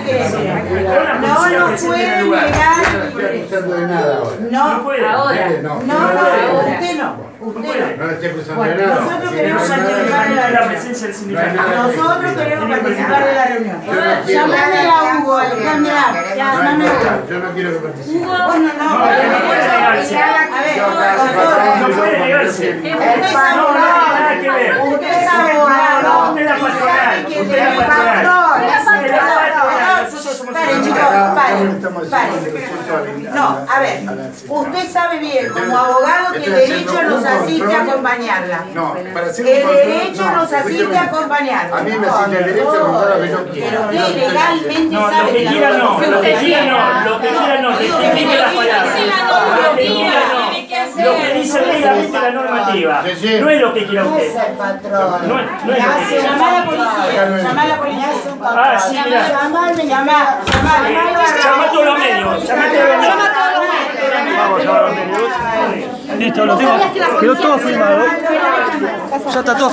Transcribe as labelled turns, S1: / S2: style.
S1: No nos puede negar. No puede.
S2: Ahora.
S1: No, usted no.
S3: No le estoy acusando
S1: Bueno,
S3: de nada.
S1: nosotros queremos
S3: No,
S1: participar de la
S2: la
S1: reunión.
S2: presencia del sindicato.
S1: Nosotros queremos participar de la reunión.
S3: quiero.
S1: Llamame a Hugo, Alejandra. Llamame a Hugo.
S3: Yo no quiero que participe.
S1: Bueno, no.
S2: No puede negarse.
S1: A ver,
S2: No puede negarse.
S1: usted es abogado.
S2: Nada que ver.
S1: Usted es abogado.
S2: Usted es la patronal.
S1: Que
S2: Usted es
S1: el
S2: la patronal.
S1: patrón.
S2: Usted es la patronal. Nosotros somos
S1: Paren, chicos, paren. No, a ver, usted sabe bien, como abogado, que el derecho nos asiste a acompañarla.
S3: No, para hacer
S1: El
S3: un control,
S1: derecho
S3: no,
S1: nos asiste
S3: escúchame.
S1: a acompañarla.
S3: A mí me asiste el derecho a contar lo que yo quiero.
S1: Pero usted legalmente
S2: No,
S1: sabe
S2: lo que quiera no, lo que quiera no, lo que quiera no, rectifique las palabras. Lo que quiera no, lo que dice legalmente la normativa, no es lo que quiera usted. No es lo que quiera.
S1: Llama a la policía, llama a la policía.
S2: Ah, sí, mira.
S1: Llama
S2: Llama a todos los medios, llama a todos los medios.
S4: Vamos a llamar a los medios. Listo, lo tengo. Quedó todo filmado. Ya está todo.